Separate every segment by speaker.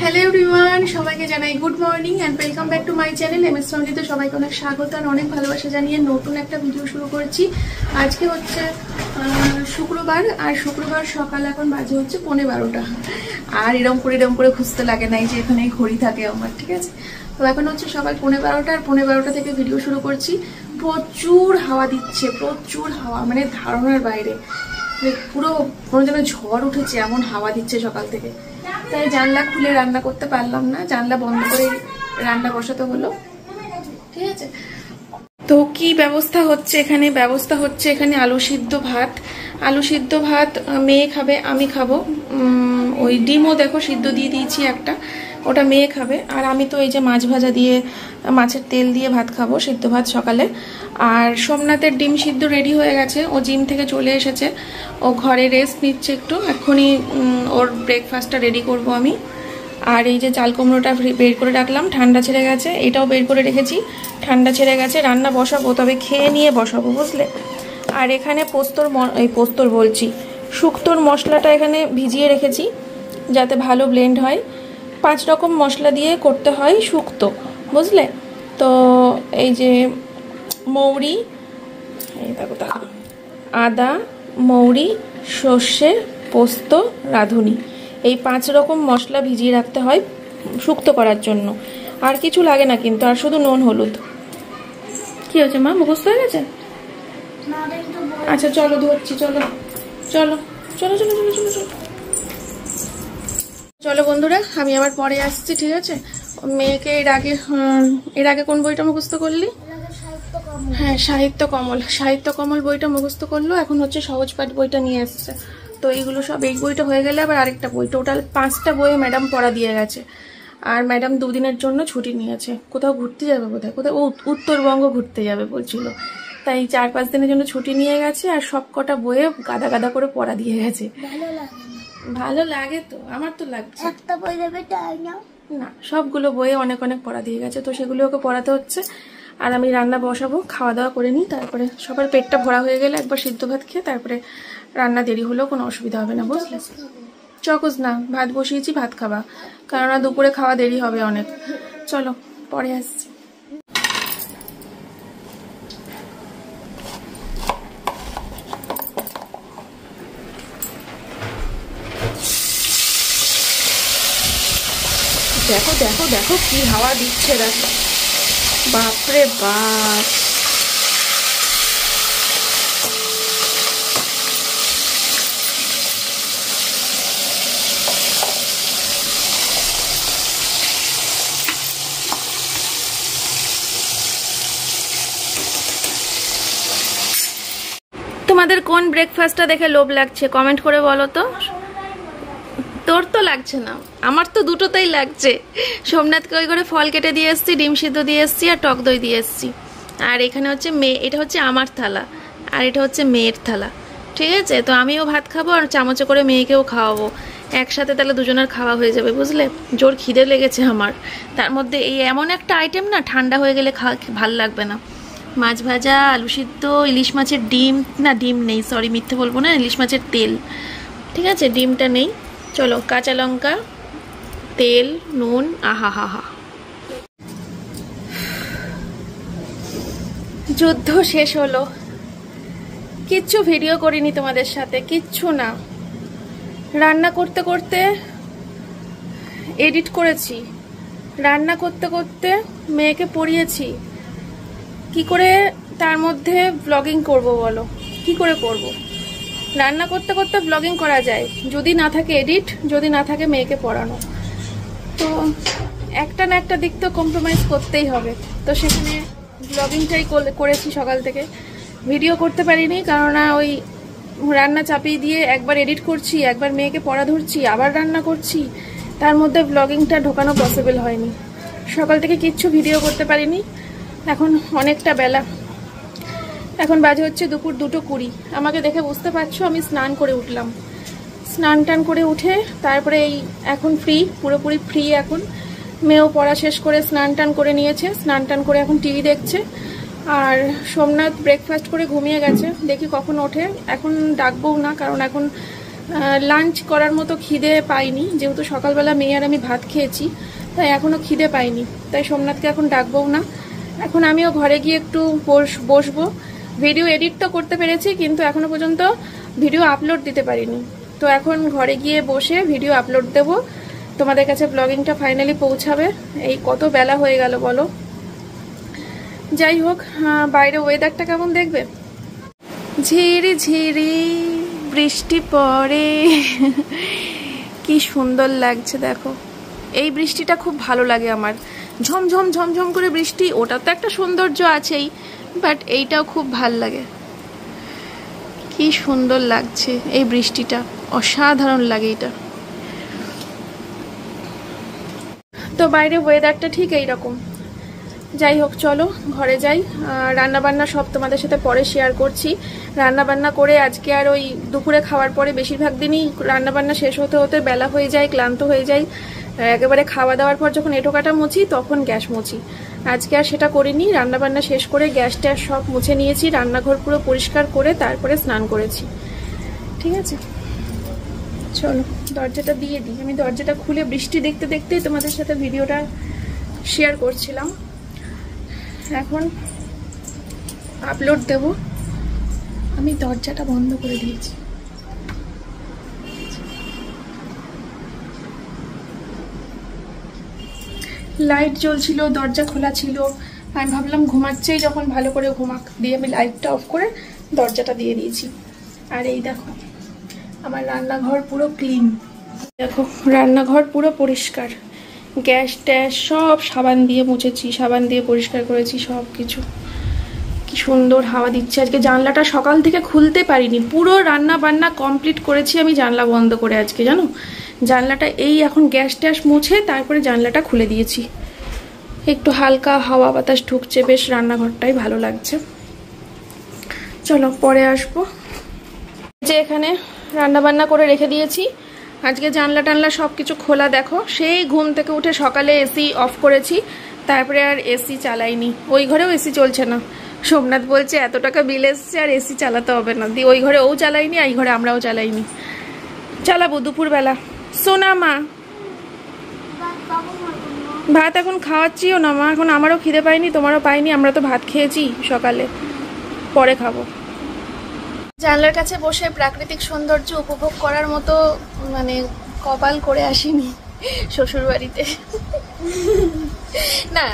Speaker 1: Hello everyone, সবাইকে জানাই good morning and welcome back to my channel MS সঙ্গীতে। সবাইকে অনেক স্বাগত আর অনেক ভালোবাসা জানিয়ে নতুন একটা ভিডিও শুরু করছি। আজকে হচ্ছে শুক্রবার, আর শুক্রবার সকাল এখন বাজে হচ্ছে 11:30। আর এরম করে খুঁজতে লাগে নাই যে এখানে ঘড়ি থাকে আমার, ঠিক আছে। তো এখন হচ্ছে সকাল 11:30 আর 11:30 থেকে ভিডিও শুরু করছি। প্রচুর হাওয়া দিচ্ছে, প্রচুর হাওয়া, মানে ধারণার বাইরে, পুরো কোনো যেন ঝড় উঠেছে এমন হাওয়া দিচ্ছে সকাল থেকে। তাই জানলা খুলে রান্না করতে পারলাম না, জানলা বন্ধ করে রান্না বসাতে হলো, ঠিক আছে। তো কি ব্যবস্থা হচ্ছে এখানে? ব্যবস্থা হচ্ছে এখানে আলু সিদ্ধ ভাত মেয়ে খাবে, আমি খাবো। ওই ডিমও দেখো সিদ্ধ দিয়ে দিয়েছি একটা, ওটা মেয়ে খাবে। আর আমি তো এই যে মাছ ভাজা দিয়ে, মাছের তেল দিয়ে ভাত খাবো, সিদ্ধ ভাত সকালে। আর সোমনাথের ডিম সিদ্ধ রেডি হয়ে গেছে, ও জিম থেকে চলে এসেছে, ও ঘরে রেস্ট নিচ্ছে একটু, এক্ষুনি ওর ব্রেকফাস্টটা রেডি করব আমি। আর এই যে চাল কুমড়োটা বের করে রাখলাম, ঠান্ডা ছেড়ে গেছে, এটাও বের করে রেখেছি, ঠান্ডা ছেড়ে গেছে। রান্না বসাবো, তবে খেয়ে নিয়ে বসাবো, বুঝলে। আর এখানে পোস্তর বলছি, শুক্তোর মশলাটা এখানে ভিজিয়ে রেখেছি যাতে ভালো ব্লেন্ড হয়। 5 রকম মশলা দিয়ে করতে হয় শুক্তো, বুঝলে। তো এই যে মৌরি, এই দেখো আদা, মৌরি, সর্ষে, পোস্ত, রাঁধুনি, এই 5 রকম মশলা ভিজিয়ে রাখতে হয় শুক্তো করার জন্য। আর কিছু লাগে না কিন্তু, আর শুধু নুন হলুদ। কি হয়েছে মা, মুখস্থ হয়ে গেছে? আচ্ছা চলো ধরছি, চলো চলো চলো চলো চলো চলো চলো চলো বন্ধুরা, আমি আবার পরে আসছি, ঠিক আছে। মেয়েকে এর আগে কোন বইটা মুখস্থ করলি? হ্যাঁ, সাহিত্য কমল বইটা মুখস্থ করলো। এখন হচ্ছে সহজ পাঠ বইটা নিয়ে এসছে। তো এইগুলো সব, এই বইটা হয়ে গেলে আবার আরেকটা বই, টোটাল 5টা বই ম্যাডাম পড়া দিয়ে গেছে। আর ম্যাডাম 2 দিনের জন্য ছুটি নিয়েছে, কোথাও ঘুরতে যাবে বোধহয়, কোথাও উত্তরবঙ্গ ঘুরতে যাবে বলছিল। তাই 4-5 দিনের জন্য ছুটি নিয়ে গেছে, আর সব কটা বইয়ে গাদা গাদা করে পড়া দিয়ে গেছে। ভালো লাগে তো, আমার তো লাগছে।
Speaker 2: একটা বই দেবে তাই না,
Speaker 1: সবগুলো বইয়ে অনেক অনেক পড়া দিয়ে গেছে, তো সেগুলো ওকে পড়াতে হচ্ছে। আর আমি রান্না বসাবো, খাওয়া দাওয়া করে নিই, তারপরে সবার পেটটা ভরা হয়ে গেলে একবার সিদ্ধ ভাত খেয়ে তারপরে রান্না দেরি হলেও কোনো অসুবিধা হবে না, বুঝলে। চকোস না, ভাত বসিয়েছি, ভাত খাবা, কেননা দুপুরে খাওয়া দেরি হবে অনেক। চলো পরে আসছি। দেখো দেখো দেখো কি হাওয়া দিচ্ছে, দেখো, বাপরে বাপ। তোমাদের কোন ব্রেকফাস্টটা দেখে লোভ লাগছে কমেন্ট করে বলো তো। তোর তো লাগছে না, আমার তো দুটোতেই লাগছে। সোমনাথকে ওই করে ফল কেটে দিয়ে এসছি, ডিম সিদ্ধ দিয়ে এসছি, আর টক দই দিয়ে এসছি। আর এখানে হচ্ছে এটা হচ্ছে আমার থালা, আর এটা হচ্ছে মেয়ের থালা, ঠিক আছে। তো আমিও ভাত খাবো, আর চামচে করে মেয়েকেও খাওয়াবো একসাথে, তাহলে দুজনের খাওয়া হয়ে যাবে, বুঝলে। জোর খিদে লেগেছে আমার, তার মধ্যে এই এমন একটা আইটেম না, ঠান্ডা হয়ে গেলে ভাল লাগবে না। মাছ ভাজা, আলু সিদ্ধ, ইলিশ মাছের ডিম নেই, সরি মিথ্যে বলবো না, ইলিশ মাছের তেল, ঠিক আছে, ডিমটা নেই। চলো, কাঁচা লঙ্কা, তেল, নুন, আহা হা হা। যুদ্ধ শেষ হলো, কিচ্ছু ভিডিও করিনি তোমাদের সাথে, কিচ্ছু না। রান্না করতে করতে এডিট করেছি, রান্না করতে করতে মেয়েকে পড়িয়েছি, কি করে তার মধ্যে ব্লগিং করব বলো, কি করে করব? রান্না করতে করতে ব্লগিং করা যায় যদি না থাকে এডিট, যদি না থাকে মেয়েকে পড়ানো। তো একটা না একটা দিক তো কম্প্রোমাইজ করতেই হবে। তো সেখানে ব্লগিংটাই করেছি সকাল থেকে, ভিডিও করতে পারিনি, কেননা ওই রান্না চাপিয়ে দিয়ে একবার এডিট করছি, একবার মেয়েকে পড়া ধরছি, আবার রান্না করছি, তার মধ্যে ব্লগিংটা ঢোকানো পসিবল হয়নি। সকাল থেকে কিচ্ছু ভিডিও করতে পারিনি। এখন অনেকটা বেলা, এখন বাজে হচ্ছে দুপুর 2:20। আমাকে দেখে বুঝতে পারছো আমি স্নান করে উঠলাম, স্নান টান করে উঠে তারপরে এই এখন পুরোপুরি ফ্রি। এখন মেয়েও পড়া শেষ করে স্নান টান করে নিয়েছে, স্নান টান করে এখন টিভি দেখছে। আর সোমনাথ ব্রেকফাস্ট করে ঘুমিয়ে গেছে, দেখি কখন ওঠে। এখন ডাকবো না, কারণ এখন লাঞ্চ করার মতো খিদে পাইনি, যেহেতু সকালবেলা মেয়ে আর আমি ভাত খেয়েছি, তাই এখনো খিদে পাইনি। তাই সোমনাথকে এখন ডাকবো না। এখন আমিও ঘরে গিয়ে একটু বসবো। ভিডিও এডিট তো করতে পেরেছি, কিন্তু এখনো পর্যন্ত ভিডিও আপলোড দিতে পারিনি। তো এখন ঘরে গিয়ে বসে ভিডিও আপলোড দেব, তোমাদের কাছে ব্লগিংটা ফাইনালি পৌঁছাবে। এই কত বেলা হয়ে গেল বলো। যাই হোক, বাইরে ওয়েদারটা কেমন দেখবে। ঝিরি ঝিরি বৃষ্টি পড়ে, কি সুন্দর লাগছে দেখো। এই বৃষ্টিটা খুব ভালো লাগে আমার, ঝমঝম ঝমঝম করে বৃষ্টি, ওটা তো একটা সৌন্দর্য আছেই, বাট এইটাও খুব ভাল লাগে। কি সুন্দর লাগছে এই বৃষ্টিটা, অসাধারণ লাগে এটা। তো বাইরে ওয়েদারটা ঠিক এইরকম। যাই হোক, চলো ঘরে যাই। রান্নাবান্না সব তোমাদের সাথে পরে শেয়ার করছি। রান্নাবান্না করে আজকে আর ওই দুপুরে খাওয়ার পরে বেশিরভাগ দিনই রান্নাবান্না শেষ হতে হতে বেলা হয়ে যায়, ক্লান্ত হয়ে যায়। একেবারে খাওয়া দাওয়ার পর যখন এঁটো কাটা মুছি তখন গ্যাস মুছি। আজকে আর সেটা করিনি। রান্নাবান্না শেষ করে গ্যাস ট্যাস সব মুছে নিয়েছি, রান্নাঘর পুরো পরিষ্কার করে তারপরে স্নান করেছি। ঠিক আছে, চলো দরজাটা দিয়ে দিই। আমি দরজাটা খুলে বৃষ্টি দেখতে দেখতেই তোমাদের সাথে ভিডিওটা শেয়ার করছিলাম। এখন আপলোড দেব। আমি দরজাটা বন্ধ করে দিয়েছি। লাইট জ্বলছিল, দরজা খোলা ছিল। আমি ভাবলাম ঘুমাচ্ছেই যখন ভালো করে ঘুমাক, দিয়ে আমি লাইটটা অফ করে দরজাটা দিয়ে দিয়েছি। আর এই দেখো আমার রান্নাঘর পুরো ক্লিন। দেখো রান্নাঘর পুরো পরিষ্কার, গ্যাস ট্যাস সব সাবান দিয়ে মুছেছি, সাবান দিয়ে পরিষ্কার করেছি সব কিছু। কি সুন্দর হাওয়া দিচ্ছে আজকে। জানলাটা সকাল থেকে খুলতে পারিনি, পুরো রান্না বান্না কমপ্লিট করেছি আমি জানলা বন্ধ করে আজকে, জানো। জানলাটা এই এখন গ্যাস ট্যাস মুছে তারপরে জানলাটা খুলে দিয়েছি। একটু হালকা হাওয়া বাতাস ঢুকছে, বেশ রান্নাঘরটাই ভালো লাগছে। চলো পরে আসবো। যে এখানে রান্না বান্না করে রেখে দিয়েছি। আজকে জানলা টানলা সব কিছু খোলা। দেখো সেই ঘুম থেকে উঠে সকালে এসি অফ করেছি, তারপরে আর এসি চালাইনি। ওই ঘরেও এসি চলছে না। সোমনাথ বলছে এত টাকা বিল এসছে আর এসি চালাতে হবে না, দিয়ে ওই ঘরে ও চালাইনি, এই ঘরে আমরাও চালাইনি। চালাবো দুপুরবেলা। সোনা মা ভাত এখন খাওয়াচ্ছিও না মা, এখন আমারও খিদে পাইনি, তোমারও পাইনি। আমরা তো ভাত খেয়েছি সকালে, পরে খাবো। জানলার কাছে বসে প্রাকৃতিক সৌন্দর্য উপভোগ করার মতো মানে কপাল করে আসিনি শ্বশুর বাড়িতে। না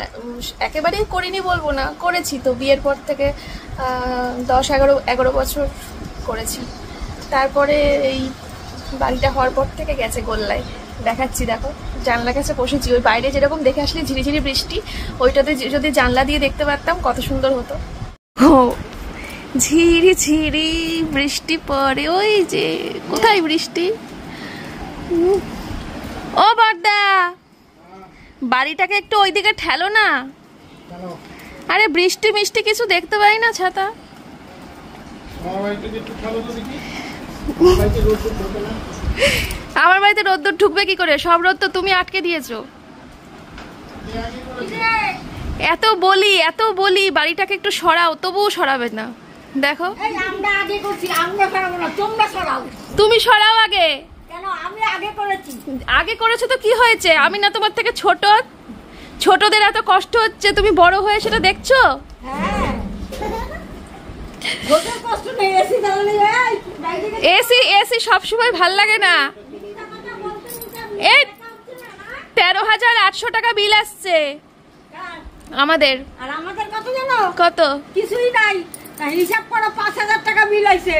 Speaker 1: একেবারেই করিনি বলবো না, করেছি তো। বিয়ের পর থেকে 10-11 বছর করেছি। তারপরে এই বাড়িটা হওয়ার পর থেকে গেছে গোল্লায়। দেখাচ্ছি দেখো, জানলার কাছে বসেছি। ওই বাইরে যেরকম দেখে আসলে ঝিরিঝিরি বৃষ্টি, ওইটাতে যদি জানলা দিয়ে দেখতে পারতাম কত সুন্দর হতো। ও ঝিরি ঝিরি বৃষ্টি পড়ে। ওই যে কোথায় বৃষ্টি। ও বড়দা, বাড়িটাকে একটু ওইদিকে ঠেলো না। আরে বৃষ্টি মিষ্টি কিছু দেখতে পাই না, ছাতা। আমার বাড়িতে রোদ্দুর ঢুকবে কি করে? সব রোদ তো তুমি আটকে দিয়েছো। এত বলি বাড়িটাকে একটু সরাও, তবুও সরাবে না। দেখো তুমি সরাও আগে। আগে করেছো তো কি হয়েছে? আমি না তোমার থেকে ছোট? ছোটদের এত কষ্ট হচ্ছে, তুমি বড় হয়ে সেটা দেখছো। এসি সবসময় ভাল লাগে না। 13,800 টাকা বিল আসছে আমাদের। আর আমাদের কত জানো? কত? কিছুই নাই, হিসাব করো 5,000 টাকা বিল আইছে।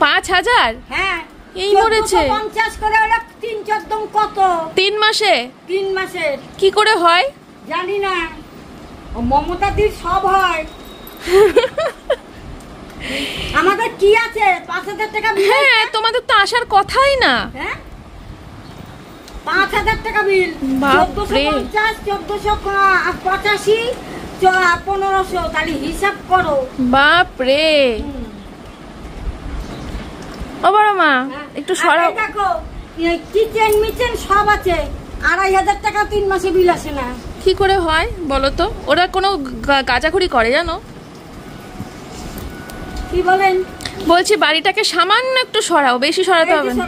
Speaker 1: 5,000? হ্যাঁ, এই মরেছে। 50 করে হলো 3-14 কত? 3 মাসে? 3 মাসে কি করে হয় জানি না। ও মমতা দির সব হয়। আমাদের কি আছে? 5,000 টাকা বিল। হ্যাঁ, তোমাদের তো আসার কথাই না। হ্যাঁ, 5,000 টাকা বিল। 1450, 1485, 1500, তাহলে হিসাব করো। বাপ রে। ও বড় মা একটু সরাও। দেখো কিচেন মিচেন সব আছে, 2,500 টাকা 3 মাসে বিল আসে না। কি করে হয় বলো তো? ওরা কোনো গাঁজাখুরি করে জানো?
Speaker 2: কি বলেন?
Speaker 1: বলছি বাড়িটাকে সামান্য একটু সরাও, বেশি সরাতে হবে না,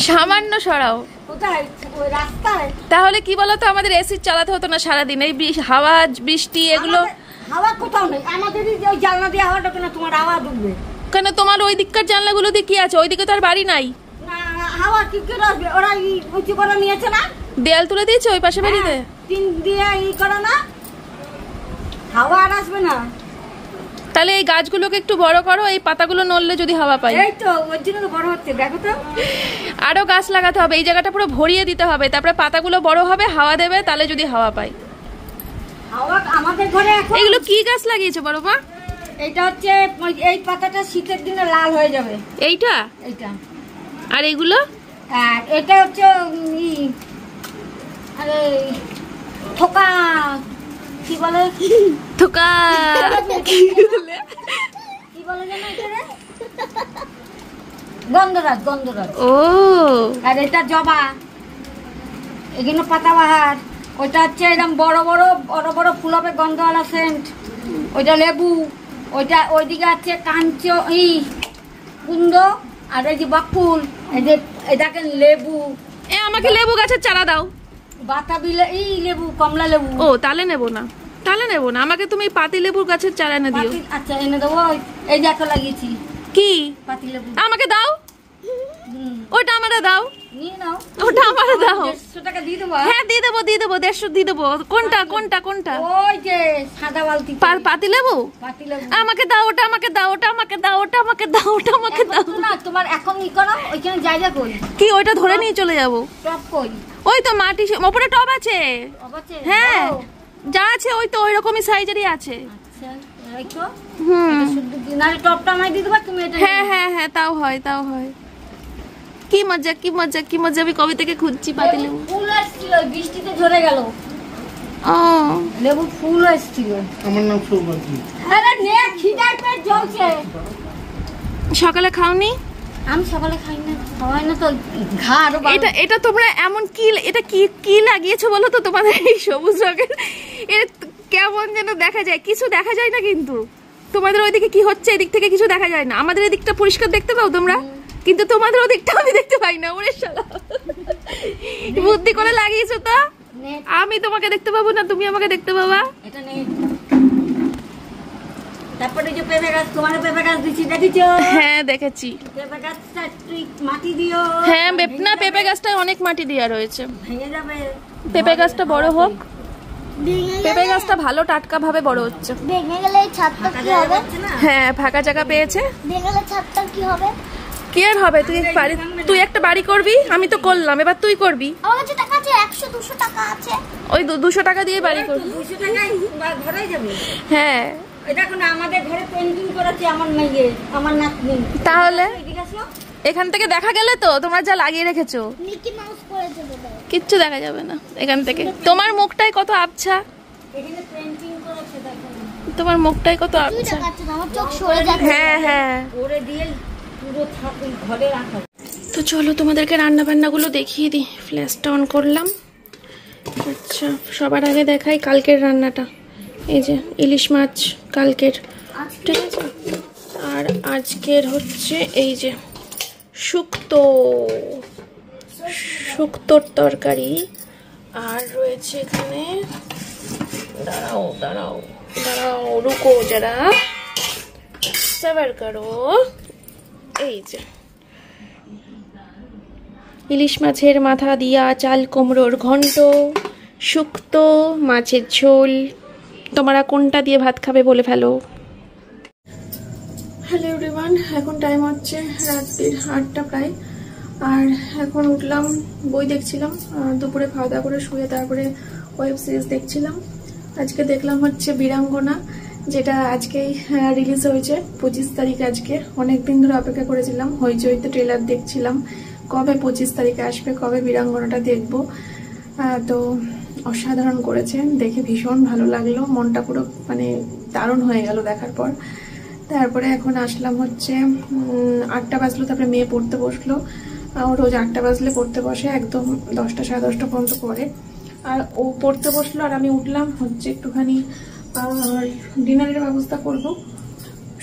Speaker 1: সামান্য সরাও।
Speaker 2: কোথায়? ওই রাস্তায়।
Speaker 1: তাহলে কি বলতো, আমাদের এসি চালাতে হতো না সারাদিন। এই হাওয়া বৃষ্টি এগুলো।
Speaker 2: হাওয়া কোথাও নেই, আমাদেরই ওই জানলা দিয়ে হাওয়া ঢোকে না, তোমার হাওয়া ঢুকবে
Speaker 1: কেন? তোমার ওই দিককার জানলাগুলো দিয়ে কি আছে? ওইদিকে তো আর বাড়ি নাই।
Speaker 2: না, হাওয়া কি করে আসবে? ওরা উঁচু করে নিয়েছে না,
Speaker 1: দেয়াল তুলে দিয়েছে ওই পাশে বাড়িতে,
Speaker 2: টিন দিয়ে করে না, হাওয়া আর আসবে না।
Speaker 1: তাহলে এই গাছগুলোকে একটু বড় করো, এই পাতাগুলো নড়লে যদি হাওয়া পাই।
Speaker 2: এই তো ওর জন্য তো বড় হচ্ছে, দেখো তো।
Speaker 1: আরো গাছ লাগাতে হবে, এই জায়গাটা পুরো ভরিয়ে দিতে হবে, তারপরে পাতাগুলো বড় হবে, হাওয়া দেবে, তাহলে যদি হাওয়া পাই।
Speaker 2: হাওয়া আমাদের ঘরে এখন।
Speaker 1: এগুলো কি গাছ লাগিয়েছো বড় মা?
Speaker 2: এটা হচ্ছে এই পাতাটা শীতের দিনে লাল হয়ে যাবে,
Speaker 1: এইটা। আর এগুলো?
Speaker 2: আর এটা হচ্ছে আরে থোকা, কি বলে?
Speaker 1: থোকা
Speaker 2: কি বলে জানো এটা? গন্ধরাজ, গন্ধরাজ।
Speaker 1: ও,
Speaker 2: আর এটা জবা, এগুলো পাতাবাহার। ওইটা হচ্ছে এরকম বড় বড় বড় বড় ফুল হবে, গন্ধওয়ালা সেন্ট। ওইটা লেবু। ওইটা ওইদিকে আছে কাঞ্চ কুন্দ। আর এই যে বকুল, এই যে এটাকে লেবু।
Speaker 1: আমাকে লেবু গাছের চারা দাও।
Speaker 2: বাতাবি লেবু, কমলা লেবু।
Speaker 1: ও, তাহলে নেবো না, তাহলে নেবো না। আমাকে তুমি পাতি লেবুর গাছের চারা এনে দিও।
Speaker 2: আচ্ছা, এনে দেবো। এই যে একটা লাগিয়েছি।
Speaker 1: কি?
Speaker 2: পাতি লেবু।
Speaker 1: আমাকে দাও, ওটা আমারে দাও।
Speaker 2: নিয়ে নাও,
Speaker 1: ওটা আমারে দাও।
Speaker 2: 150 টাকা দিয়ে দেবো।
Speaker 1: হ্যাঁ, দিয়ে দেবো, দিয়ে দেবো, 150 দিয়ে দেবো। কোনটা কোনটা কোনটা?
Speaker 2: ওই যে সাদা বালতি
Speaker 1: পাতি লেবু।
Speaker 2: পাতি লেবু
Speaker 1: আমাকে দাও, ওটা আমাকে দাও, ওটা আমাকে দাও, ওটা আমাকে দাও, ওটা আমাকে দাও।
Speaker 2: না, তোমার এখন ই করো, ওইখানে জায়গা কই?
Speaker 1: কি ওইটা ধরে নিয়ে চলে যাবো?
Speaker 2: টপ কই?
Speaker 1: ওই তো মাটি উপরে টব আছে। হ্যাঁ, যা আছে ওই তো ওই রকমই সাইজেরই আছে।
Speaker 2: আচ্ছা, রাখো। শুধু দিনারে টপটা আমায় দিয়ে দেবা তুমি। এটা
Speaker 1: হ্যাঁ হ্যাঁ হ্যাঁ, তাও হয়, তাও হয়। কি মজা, কি মজা, কি মজা। আমি কবে থেকে খুঁজছি পাতি লেবু।
Speaker 2: ফুল আসছিল, বৃষ্টিতে ঝরে গেল।
Speaker 1: ও,
Speaker 2: লেবু ফুল আসছিল।
Speaker 3: আমার নাম সৌভাগ্য।
Speaker 2: আরে নে, খিদায় পেট জ্বলছে।
Speaker 1: সকালে খাওনি?
Speaker 2: আমি সকালে খাই না, খাওয়াই না তো। ঘা আরো
Speaker 1: এটা তোমরা এমন কি, এটা কি কি লাগিয়েছো বলো তো? তোমাদের এই সবুজ রঙের এটা কেমন যেন দেখা যায়, কিছু দেখা যায় না কিন্তু। তোমাদের ওইদিকে কি হচ্ছে এদিক থেকে কিছু দেখা যায় না। আমাদের এদিকটা পরিষ্কার দেখতে পাও তোমরা, কিন্তু তোমাদের ওদিকটা আমি দেখতে পাই না। ওরে শালা, বুদ্ধি করে লাগিয়েছো তো। আমি তোমাকে দেখতে পাবো না, তুমি আমাকে দেখতে পাবা।
Speaker 2: এটা নেই। তারপরে যে পেঁপে গাছ, তোমার পেঁপে গাছ দিছি, দেখেছো?
Speaker 1: হ্যাঁ, দেখেছি।
Speaker 2: পেঁপে গাছটা একটু মাটি দিও।
Speaker 1: হ্যাঁ, না, পেঁপে গাছটা অনেক মাটি দেওয়া রয়েছে।
Speaker 2: ভেঙে যাবে।
Speaker 1: পেঁপে গাছটা বড় হোক। পেঁপে গাছটা ভালো টাটকা ভাবে বড় হচ্ছে।
Speaker 4: ভেঙে গেলে এই ছাদটা কি হবে?
Speaker 1: হ্যাঁ, ফাঁকা জায়গা পেয়েছে।
Speaker 4: ভেঙে গেলে ছাদটা কি হবে?
Speaker 1: কি আর হবে? তুই একটা বাড়ি করবি, আমি তো করলাম, এবার তুই করবি।
Speaker 4: আমার কাছে টাকা আছে, 100-200 টাকা আছে।
Speaker 1: ওই 200 টাকা দিয়ে বাড়ি করবি।
Speaker 2: 200 টাকায় ঘরে যাবে।
Speaker 1: হ্যাঁ,
Speaker 2: এটা কোন আমাদের ঘরে পেন্টিং করেছে আমার মেয়ে, আমার নাতনি।
Speaker 1: তাহলে
Speaker 2: এদিকে আসো।
Speaker 1: এখান থেকে দেখা গেলে তো তোমরা যা লাগিয়ে রেখেছো
Speaker 4: মিকি মাউস করে দেবো।
Speaker 1: কিচ্ছু দেখা যাবে না এখান থেকে। তোমার মুখটাই কত আবছা,
Speaker 2: এখানে পেন্টিং করেছে, দেখো।
Speaker 1: তোমার মুখটাই কত আবছা।
Speaker 4: আমার চোখ সরে যাচ্ছে।
Speaker 1: হ্যাঁ হ্যাঁ,
Speaker 2: ওরে দিয়ে পুরো ছাদ ঘরে রাখা।
Speaker 1: তো চলো তোমাদেরকে রান্না বান্নাগুলো দেখিয়ে দিই। ফ্ল্যাশটা অন করলাম। আচ্ছা, সবার আগে দেখাই কালকের রান্নাটা। এই যে ইলিশ মাছ কালকের, ঠিক আছে। আর আজকের হচ্ছে এই যে শুক্তোর তরকারি। আর রয়েছে এখানে, দাঁড়াও দাঁড়াও দাঁড়াও, রুকো যারা, সবার করো। এই যে ইলিশ মাছের মাথা দিয়া চাল কুমড়োর ঘন্ট, শুক্তো, মাছের ঝোল। তোমরা কোনটা দিয়ে ভাত খাবে বলে ফেলো। হ্যালো এভরিওয়ান, এখন টাইম হচ্ছে রাত্রির 8টা প্রায়। আর এখন উঠলাম, বই দেখছিলাম। দুপুরে খাওয়া দাওয়া করে শুয়ে তারপরে ওয়েব সিরিজ দেখছিলাম। আজকে দেখলাম হচ্ছে বীরাঙ্গনা, যেটা আজকেই রিলিজ হয়েছে 25 তারিখ। আজকে অনেকদিন ধরে অপেক্ষা করেছিলাম, হইচইতে ট্রেলার দেখছিলাম কবে 25 তারিখে আসবে, কবে বীরাঙ্গনাটা দেখবো। তো অসাধারণ করেছে, দেখে ভীষণ ভালো লাগলো। মনটা পুরো মানে দারুণ হয়ে গেল দেখার পর। তারপরে এখন আসলাম হচ্ছে 8টা বাজলো, তারপরে মেয়ে পড়তে বসলো। ও রোজ 8টা বাজলে পড়তে বসে, একদম 10টা সাড়ে 10টা পর্যন্ত পড়ে। আর ও পড়তে বসলো আর আমি উঠলাম হচ্ছে একটুখানি ডিনারের ব্যবস্থা করব।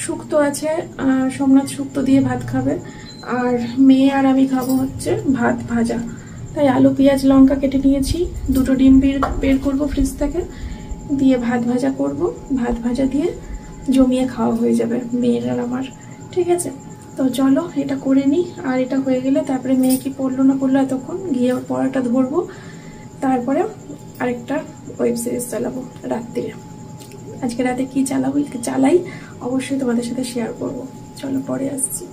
Speaker 1: শুক্তো আছে, সোমনাথ শুক্তো দিয়ে ভাত খাবে, আর মেয়ে আর আমি খাবো হচ্ছে ভাত ভাজা। তাই আলু পেঁয়াজ লঙ্কা কেটে নিয়েছি, দুটো ডিম বের করবো ফ্রিজ থেকে, দিয়ে ভাত ভাজা করব। ভাত ভাজা দিয়ে জমিয়ে খাওয়া হয়ে যাবে মেয়ের আর আমার, ঠিক আছে? তো চলো এটা করে নিই, আর এটা হয়ে গেলে তারপরে মেয়ে কি পড়লো না পড়লো এতক্ষণ, গিয়ে ওর পড়াটা ধরবো, তারপরে আরেকটা ওয়েব সিরিজ চালাবো রাত্রিরে। আজকে রাতে কি চালাই অবশ্যই তোমাদের সাথে শেয়ার করব। চলো পরে আসছি।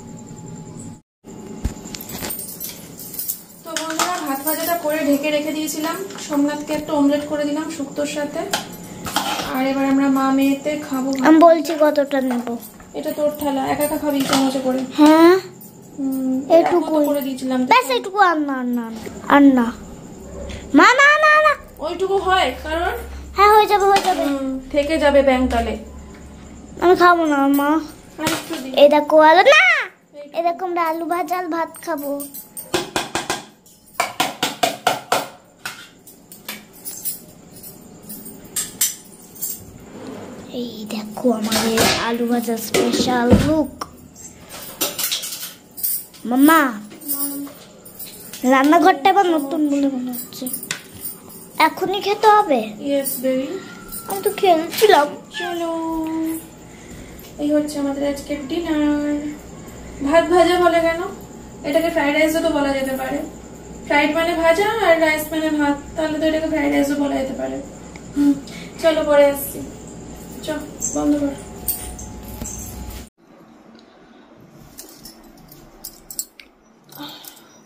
Speaker 1: তো বন্ধুরা, ভাত ভাজাটা করে ঢেকে রেখে দিয়েছিলাম, সোমনাথকে একটা অমলেট করে দিলাম শুক্তোর সাথে, আর এবার আমরা মা মেয়েতে খাবো।
Speaker 4: আমি বলছি কতটা নেব।
Speaker 1: এটা তোর থালা, একা একা খাবি চামচে করে?
Speaker 4: হ্যাঁ
Speaker 1: এইটুকু করে দিয়েছিলাম,
Speaker 4: ব্যাস এইটুকু। আর না আর না মা, না না না
Speaker 1: ওইটুকু হয়, কারণ
Speaker 4: হ্যাঁ হয়ে যাবে
Speaker 1: থেকে যাবে ব্যাংকালে।
Speaker 4: আমি খাবো না মা।
Speaker 1: আর একটু দিই।
Speaker 4: এই দেখো আলু না, এরকম আলু ভাজা আর ভাত খাবো। এই দেখো আমাদের আলু ভাজা স্পেশাল লুক। মাম্মা, রান্নাঘরটা এবার নতুন বলে মনে হচ্ছে। এখনই খেতে হবে?
Speaker 1: Yes baby.
Speaker 4: আমি তো খেলছিলাম।
Speaker 1: চলো, এই হচ্ছে আমাদের আজকের ডিনার। ভাত ভাজা বলে কেন? এটাকে ফ্রাইড রাইসও তো বলা যেতে পারে। ফ্রাইড মানে ভাজা আর রাইস মানে ভাত, তাহলে তো এটাকে ফ্রাইড রাইসও বলা যেতে পারে। চলো পরে আসছি, চল বন্ধ কর।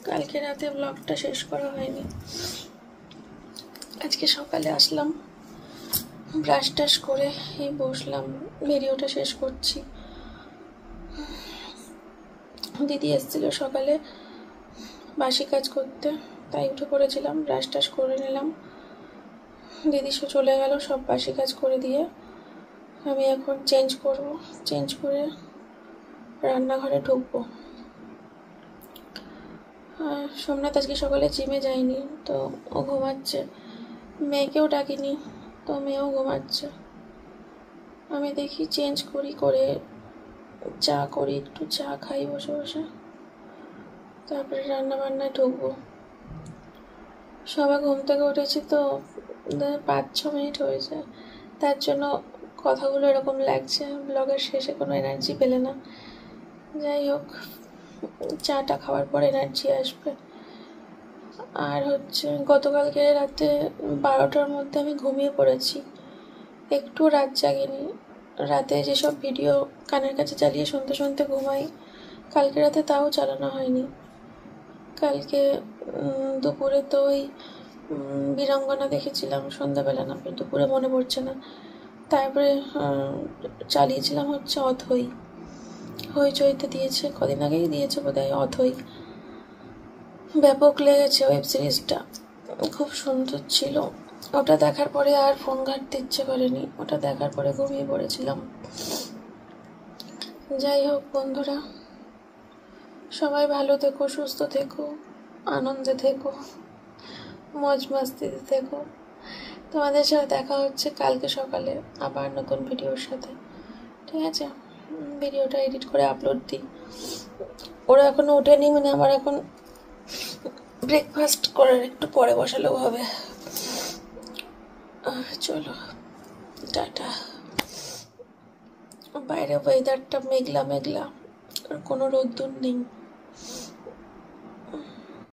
Speaker 1: কালকে রাতে ব্লগটা শেষ করা হয়নি, আজকে সকালে আসলাম, ব্রাশ টাশ করে এই বসলাম, ভিডিওটা শেষ করছি। দিদি এসেছিল সকালে বাসি কাজ করতে, তাই উঠে পড়েছিলাম, ব্রাশ টাশ করে নিলাম। দিদি চলে গেল সব বাসি কাজ করে দিয়ে। আমি এখন চেঞ্জ করব, চেঞ্জ করে রান্নাঘরে ঢুকবো। সোমনাথ আজকে সকালে জিমে যায়নি, তো ও ঘুমাচ্ছে, মেয়েকেও ডাকিনি, তো মেয়েও ঘুমাচ্ছে। আমি দেখি চেঞ্জ করি, করে চা করি, একটু চা খাই বসে বসে, তারপরে রান্না বান্নায় ঢুকবো। সবাই ঘুম থেকে উঠেছি তো 5-6 মিনিট হয়েছে, তার জন্য কথাগুলো এরকম লাগছে, ব্লগের শেষে কোনো এনার্জি পেলে না। যাই হোক, চাটা খাওয়ার পর এনার্জি আসবে। আর হচ্ছে গতকালকে রাতে 12টার মধ্যে আমি ঘুমিয়ে পড়েছি, একটু রাত জাগিনি। রাতে যেসব ভিডিও কানের কাছে চালিয়ে শুনতে শুনতে ঘুমাই, কালকে রাতে তাও চালানো হয়নি। কালকে দুপুরে তো ওই বীরাঙ্গনা দেখেছিলাম সন্ধ্যাবেলা, না দুপুরে মনে পড়ছে না। তারপরে চালিয়েছিলাম হচ্ছে অথৈ, হইচইতে দিয়েছে, কদিন আগেই দিয়েছে বোধহয় অথৈ। ব্যাপক লেগেছে ওয়েব সিরিজটা, খুব সুন্দর ছিল। ওটা দেখার পরে আর ফোন ঘাঁটতে ইচ্ছে করেনি, ওটা দেখার পরে ঘুমিয়ে পড়েছিলাম। যাই হোক বন্ধুরা, সবাই ভালো থেকো, সুস্থ থেকো, আনন্দে থেকো, মজ মাস্তিতে থেকো। তোমাদের সাথে দেখা হচ্ছে কালকে সকালে আবার নতুন ভিডিওর সাথে, ঠিক আছে? ভিডিওটা এডিট করে আপলোড দিই। ওরা এখনো ওঠেনি, মানে আমার এখন ব্রেকফাস্ট করার একটু পরে বসালেও হবে। চলো টাটা। বাইরে ওয়েদারটা মেঘলা মেঘলা, আর কোনো রোদ্দুর নেই।